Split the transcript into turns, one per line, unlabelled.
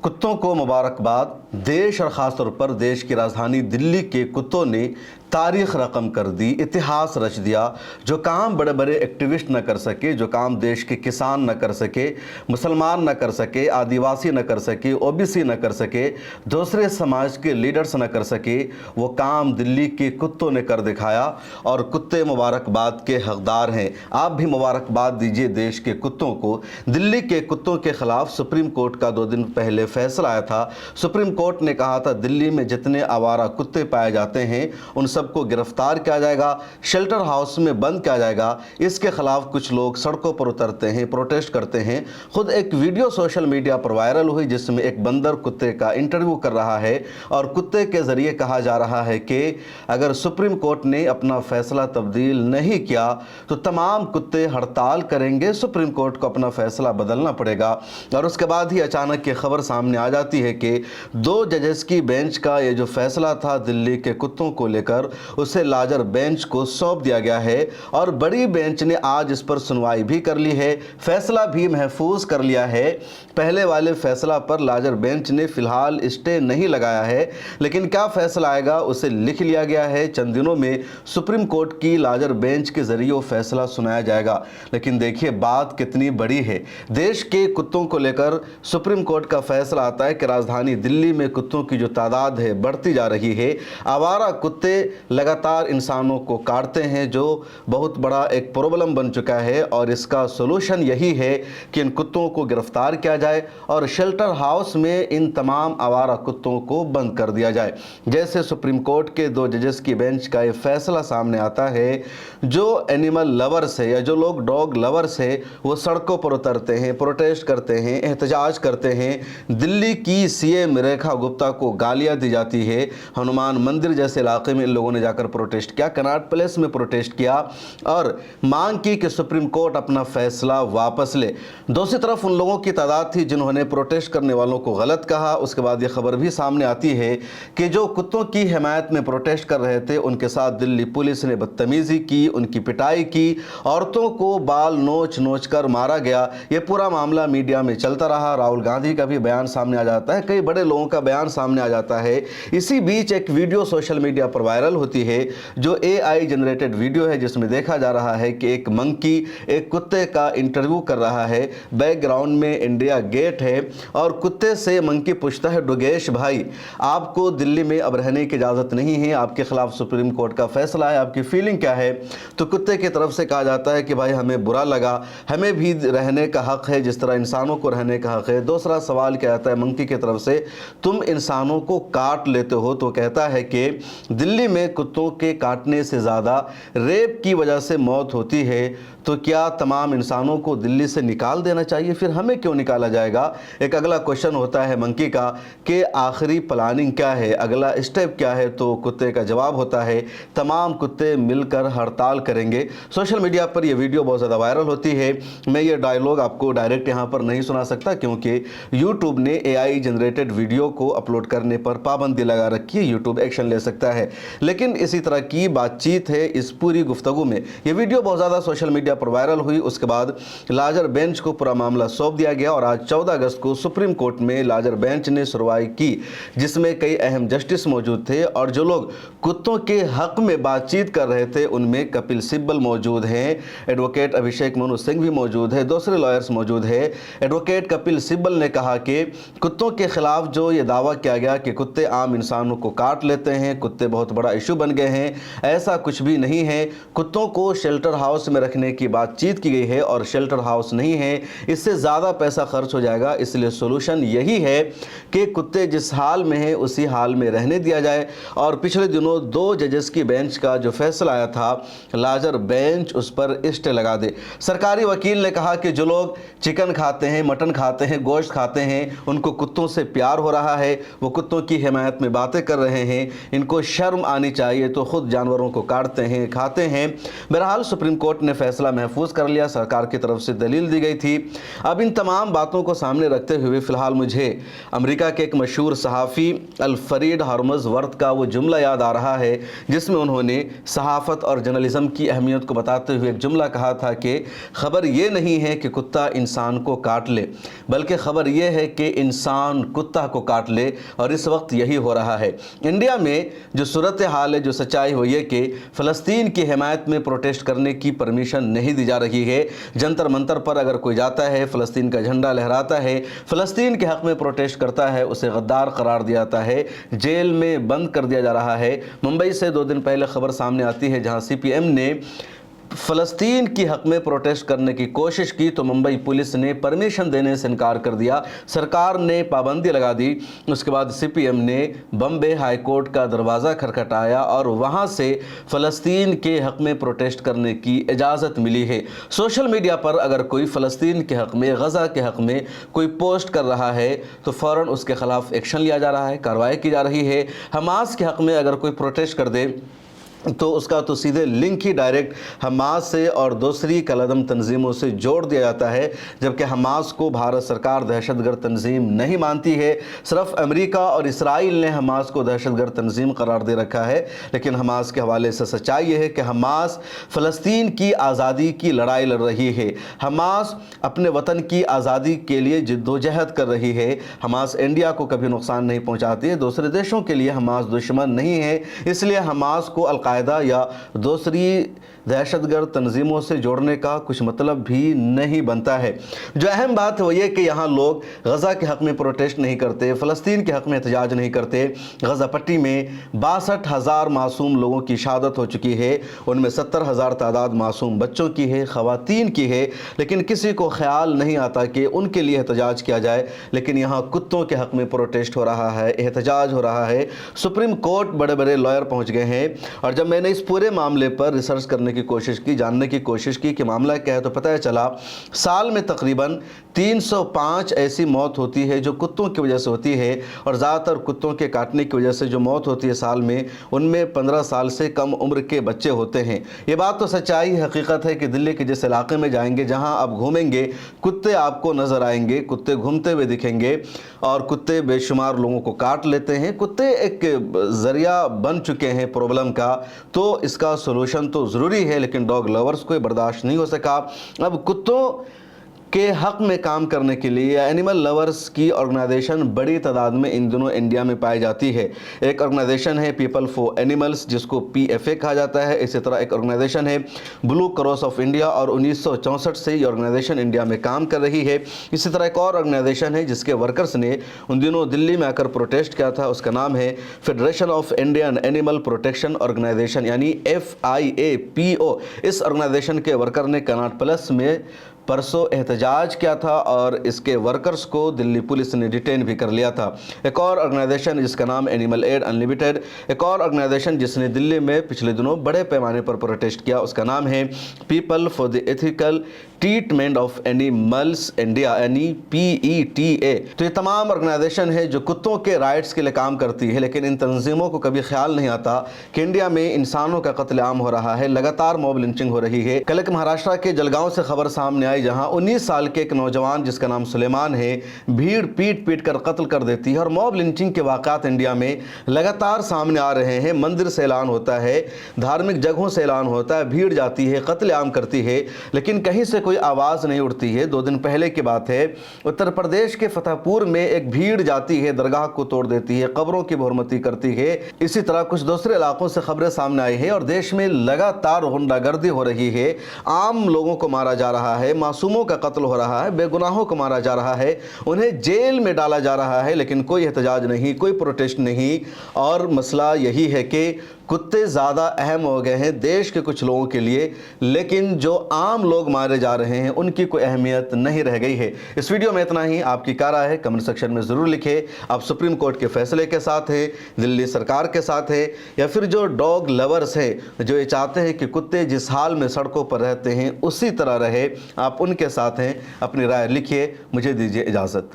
कुत्तों को मुबारकबाद। देश और ख़ास तौर पर देश की राजधानी दिल्ली के कुत्तों ने तारीख़ रकम कर दी, इतिहास रच दिया। जो काम बड़े बड़े एक्टिविस्ट न कर सके, जो काम देश के किसान न कर सके, मुसलमान न कर सके, आदिवासी न कर सके, ओबीसी न कर सके, दूसरे समाज के लीडर्स न कर सके, वो काम दिल्ली के कुत्तों ने कर दिखाया और कुत्ते मुबारकबाद के हकदार हैं। आप भी मुबारकबाद दीजिए देश के कुत्तों को। दिल्ली के कुत्तों के खिलाफ सुप्रीम कोर्ट का 2 दिन पहले फैसला आया था। सुप्रीम कोर्ट ने कहा था दिल्ली में जितने आवारा कुत्ते पाए जाते हैं उन सबको गिरफ्तार किया जाएगा, शेल्टर हाउस में बंद किया जाएगा। इसके खिलाफ कुछ लोग सड़कों पर उतरते हैं, प्रोटेस्ट करते हैं। खुद एक वीडियो सोशल मीडिया पर वायरल हुई जिसमें एक बंदर कुत्ते का इंटरव्यू कर रहा है और कुत्ते के जरिए कहा जा रहा है कि अगर सुप्रीम कोर्ट ने अपना फैसला तब्दील नहीं किया तो तमाम कुत्ते हड़ताल करेंगे, सुप्रीम कोर्ट को अपना फैसला बदलना पड़ेगा। और उसके बाद ही अचानक ये खबर सामने आ जाती है कि 2 जजेस की बेंच का ये जो फैसला था दिल्ली के कुत्तों को लेकर, उसे लार्जर बेंच को सौंप दिया गया है और बड़ी बेंच ने आज इस पर सुनवाई भी कर ली है, फैसला भी महफूज कर लिया है। पहले वाले फैसला पर लार्जर बेंच ने फिलहाल स्टे नहीं लगाया है, लेकिन क्या फैसला आएगा उसे लिख लिया गया है। चंद दिनों में सुप्रीम कोर्ट की लार्जर बेंच के जरिए वो फैसला सुनाया जाएगा। लेकिन देखिए बात कितनी बड़ी है। देश के कुत्तों को लेकर सुप्रीम कोर्ट का फैसला आता है कि राजधानी दिल्ली में कुत्तों की जो तादाद है बढ़ती जा रही है। आवारा कुत्ते लगातार इंसानों को काटते हैं, जो बहुत बड़ा एक प्रॉब्लम बन चुका है और इसका सोल्यूशन यही है कि इन कुत्तों को गिरफ्तार किया जाए और शेल्टर हाउस में इन तमाम आवारा कुत्तों को बंद कर दिया जाए। जैसे सुप्रीम कोर्ट के 2 जजेस की बेंच का ये फैसला सामने आता है, जो एनिमल लवर्स है या जो लोग डॉग लवर्स है वो सड़कों पर उतरते हैं, प्रोटेस्ट करते हैं, एहतजाज करते हैं। दिल्ली की सीएम रेखा गुप्ता को गालियां दी जाती है। हनुमान मंदिर जैसे इलाके में इन लोगों ने जाकर प्रोटेस्ट किया, कनॉट प्लेस में प्रोटेस्ट किया और मांग की कि सुप्रीम कोर्ट अपना फैसला वापस ले। दूसरी तरफ उन लोगों की तादाद थी जिन्होंने प्रोटेस्ट करने वालों को गलत कहा। उसके बाद ये खबर भी सामने आती है कि जो कुत्तों की हिमायत में प्रोटेस्ट कर रहे थे उनके साथ दिल्ली पुलिस ने बदतमीजी की, उनकी पिटाई की, औरतों को बाल नोच नोच कर मारा गया। ये पूरा मामला मीडिया में चलता रहा। राहुल गांधी का भी बयान सामने आ जाता है, कई बड़े लोगों का बयान सामने आ जाता है। इसी बीच एक वीडियो सोशल मीडिया पर वायरल होती है जो AI जनरेटेड वीडियो है, जिसमें देखा जा रहा है कि एक मंकी एक कुत्ते का इंटरव्यू कर रहा है। बैकग्राउंड में इंडिया गेट है और कुत्ते से मंकी पूछता है, डुगेश भाई आपको दिल्ली में अब रहने की इजाज़त नहीं है, आपके खिलाफ सुप्रीम कोर्ट का फैसला है, आपकी फीलिंग क्या है? तो कुत्ते की तरफ से कहा जाता है कि भाई हमें बुरा लगा, हमें भी रहने का हक है जिस तरह इंसानों को रहने का हक है। दूसरा सवाल क्या आता है मंकी की तरफ से, तुम इंसानों को काट लेते हो। तो कहता है कि दिल्ली में कुत्तों के काटने से ज़्यादा रेप की वजह से मौत होती है, तो क्या तमाम इंसानों को दिल्ली से निकाल देना चाहिए? फिर हमें क्यों निकाला जाएगा? एक अगला क्वेश्चन होता है मंकी का कि आखिरी प्लानिंग क्या है, अगला स्टेप क्या है? तो कुत्ते का जवाब होता है तमाम कुत्ते मिलकर हड़ताल करेंगे। सोशल मीडिया पर यह वीडियो बहुत ज़्यादा वायरल होती है। मैं ये डायलॉग आपको डायरेक्ट यहाँ पर नहीं सुना सकता क्योंकि यूट्यूब ने AI जनरेटेड वीडियो को अपलोड करने पर पाबंदी लगा रखी है, यूट्यूब एक्शन ले सकता है। लेकिन इसी तरह की बातचीत है इस पूरी गुफ्तगू में। ये वीडियो बहुत ज़्यादा सोशल मीडिया पर वायरल हुई। उसके बाद लार्जर बेंच को पूरा मामला सौंप दिया गया और आज 14 अगस्त को सुप्रीम कोर्ट में लार्जर बेंच ने सुनवाई की, जिसमें कई अहम जस्टिस मौजूद थे और जो लोग कुत्तों के हक में बातचीत कर रहे थे उनमें कपिल सिब्बल मौजूद हैं, एडवोकेट अभिषेक मनु सिंह भी मौजूद है, दूसरे लॉयर्स मौजूद है। एडवोकेट कपिल सिब्बल ने कहा कि कुत्तों के खिलाफ जो ये दावा किया गया कि कुत्ते आम इंसानों को काट लेते हैं, कुत्ते बहुत बड़ा इशू बन गए हैं, ऐसा कुछ भी नहीं है। कुत्तों को शेल्टर हाउस में रखने की बातचीत की गई है और शेल्टर हाउस नहीं है, इससे ज़्यादा पैसा खर्च हो जाएगा। इसलिए सोल्यूशन यही है कि कुत्ते जिस हाल में है उसी हाल में रहने दिया जाए। और पिछले दिनों 2 जजेस की बेंच का जो फैसला आया था, लार्जर बेंच उस पर स्टे लगा दे। सरकारी वकील ने कहा कि जो लोग चिकन खाते हैं, मटन खाते हैं, गोश्त खाते हैं, उनको कुत्तों से प्यार हो रहा है, वो कुत्तों की हिमायत में बातें कर रहे हैं, इनको शर्म आनी चाहिए, तो खुद जानवरों को काटते हैं, खाते हैं। बहरहाल सुप्रीम कोर्ट ने फैसला महफूज कर लिया, सरकार की तरफ से दलील दी गई थी। अब इन तमाम बातों को सामने रखते हुए फिलहाल मुझे अमेरिका के एक मशहूर सहाफ़ी अल-फरीद हॉर्मज़वर्थ का वो जुमला याद आ रहा है जिसमें उन्होंने सहाफ़त और जर्नलिज़म की अहमियत को बताते हुए एक जुमला कहा था कि खबर ये नहीं है कि कुत्ता इंसान को काट ले, बल्कि खबर ये है कि इंसान कुत्ता को काट ले, और इस वक्त यही हो रहा है। इंडिया में जो सूरत हाल है, जो सच्चाई हो ये कि फ़लस्तीन की हिमायत में प्रोटेस्ट करने की परमिशन नहीं दी जा रही है। जंतर मंतर पर अगर कोई जाता है, फ़लस्तीन का झंडा लहराता है, फ़लस्तीन के हक़ में प्रोटेस्ट करता है, उसे गद्दार करार दिया जाता है, जेल में बंद कर दिया जा रहा है। मुंबई से 2 दिन पहले खबर सामने आती है जहां CPM ने फ़लस्तीन की हक़ में प्रोटेस्ट करने की कोशिश की तो मुंबई पुलिस ने परमिशन देने से इनकार कर दिया, सरकार ने पाबंदी लगा दी। उसके बाद CPM ने बम्बे हाई कोर्ट का दरवाज़ा खटखटाया और वहाँ से फ़लस्तीन के हक़ में प्रोटेस्ट करने की इजाज़त मिली है। सोशल मीडिया पर अगर कोई फ़लस्तीन के हक़ में, गज़ा के हक़ में कोई पोस्ट कर रहा है तो फ़ौरन उसके ख़िलाफ़ एक्शन लिया जा रहा है, कार्रवाई की जा रही है। हमास के हक़ में अगर कोई प्रोटेस्ट कर दे तो उसका तो सीधे लिंक ही डायरेक्ट हमास से और दूसरी कलअदम तंजीमों से जोड़ दिया जाता है, जबकि हमास को भारत सरकार दहशतगर्द तंजीम नहीं मानती है। सिर्फ अमेरिका और इसराइल ने हमास को दहशतगर्द तंजीम करार दे रखा है। लेकिन हमास के हवाले से सच्चाई ये है कि हमास फ़लस्तीन की आज़ादी की लड़ाई लड़ रही है। हमास अपने वतन की आज़ादी के लिए जिद्दोजहद कर रही है। हमास इंडिया को कभी नुकसान नहीं पहुँचाती है, दूसरे देशों के लिए हमास दुश्मन नहीं है। इसलिए हमास को कायदा या दूसरी दहशतगर्द तंजीमों से जोड़ने का कुछ मतलब भी नहीं बनता है। जो अहम बात है वो ये कि यहाँ लोग गज़ा के हक़ में प्रोटेस्ट नहीं करते, फ़लस्तीन के हक़ में एहतजाज नहीं करते। गज़ा पट्टी में 62,000 मासूम लोगों की शहादत हो चुकी है, उनमें 70,000 तादाद मासूम बच्चों की है, ख़वातीन की है। लेकिन किसी को ख्याल नहीं आता कि उनके लिए एहतजाज किया जाए। लेकिन यहाँ कुत्तों के हक़ में प्रोटेस्ट हो रहा है, एहतजाज हो रहा है। सुप्रीम कोर्ट बड़े बड़े लॉयर पहुँच गए हैं। और जब मैंने इस पूरे मामले पर रिसर्च करने की कोशिश की, जानने की कोशिश की कि मामला क्या है, तो पता चला साल में तकरीबन 305 ऐसी मौत होती है जो कुत्तों की वजह से होती है। और ज़्यादातर कुत्तों के काटने की वजह से जो मौत होती है साल में, उनमें 15 साल से कम उम्र के बच्चे होते हैं। ये बात तो सच्चाई हकीकत है कि दिल्ली के जिस इलाके में जाएंगे, जहाँ आप घूमेंगे, कुत्ते आपको नज़र आएंगे, कुत्ते घूमते हुए दिखेंगे और कुत्ते बेशुमार लोगों को काट लेते हैं। कुत्ते एक ज़रिया बन चुके हैं प्रॉब्लम का। तो इसका सोल्यूशन तो ज़रूरी है, लेकिन डॉग लवर्स को बर्दाश्त नहीं हो सका। अब कुत्तों के हक़ में काम करने के लिए एनिमल लवर्स की ऑर्गेनाइजेशन बड़ी तादाद में इन दिनों इंडिया में पाई जाती है। एक ऑर्गेनाइजेशन है पीपल फॉर एनिमल्स, जिसको PFA कहा जाता है। इसी तरह एक ऑर्गेनाइजेशन है ब्लू क्रॉस ऑफ इंडिया, और 1964 से ये ऑर्गेनाइजेशन इंडिया में काम कर रही है। इसी तरह एक और ऑर्गेनाइजेशन है जिसके वर्कर्स ने उन दिनों दिल्ली में आकर प्रोटेस्ट किया था, उसका नाम है federation of Indian animal protection organisation, यानी FIAPO। इस ऑर्गेनाइजेशन के वर्कर ने कनॉट प्लेस में परसों एहतजाज किया था और इसके वर्कर्स को दिल्ली पुलिस ने डिटेन भी कर लिया था। एक और ऑर्गेनाइजेशन जिसका नाम एनिमल एड अनलिमिटेड, एक और ऑर्गेनाइजेशन जिसने दिल्ली में पिछले दिनों बड़े पैमाने पर प्रोटेस्ट किया, उसका नाम है people for the ethical treatment of animals India, यानी PETA। तो ये तमाम ऑर्गेनाइजेशन है जो कुत्तों के राइट्स के लिए काम करती है। लेकिन इन तंजीमों को कभी ख्याल नहीं आता कि इंडिया में इंसानों का कत्लेआम हो रहा है, लगातार मॉब लिंचिंग हो रही है। कल एक महाराष्ट्र के जलगांव से खबर सामने आई जहां 19 साल के एक नौजवान जिसका नाम सुलेमान है, भीड़ पीट पीट कर कत्ल कर देती है। और मॉब लिंचिंग के वाक़ात इंडिया में लगातार सामने आ रहे हैं। मंदिर से ऐलान होता है, धार्मिक जगहों से ऐलान होता है, भीड़ जाती है, कत्लेआम करती है, लेकिन कहीं से कोई आवाज़ नहीं उठती है। 2 दिन पहले की बात है, उत्तर प्रदेश के फतेहपुर में एक भीड़ जाती है, दरगाह को तोड़ देती है, कब्रों की बरमती करती है। इसी तरह कुछ दूसरे इलाकों से खबरें सामने आई है और देश में लगातार गुंडागर्दी हो रही है। आम लोगों को मारा जा रहा है, मासूमों का कत्ल हो रहा है, बेगुनाहों को मारा जा रहा है, उन्हें जेल में डाला जा रहा है, लेकिन कोई एहतजाज नहीं, कोई प्रोटेस्ट नहीं। और मसला यही है कि कुत्ते ज़्यादा अहम हो गए हैं देश के कुछ लोगों के लिए, लेकिन जो आम लोग मारे जा रहे हैं उनकी कोई अहमियत नहीं रह गई है। इस वीडियो में इतना ही। आपकी क्या राय है कमेंट सेक्शन में ज़रूर लिखें। आप सुप्रीम कोर्ट के फैसले के साथ हैं, दिल्ली सरकार के साथ है, या फिर जो डॉग लवर्स हैं जो ये चाहते हैं कि कुत्ते जिस हाल में सड़कों पर रहते हैं उसी तरह रहे, आप उनके साथ हैं। अपनी राय लिखिए। मुझे दीजिए इजाज़त।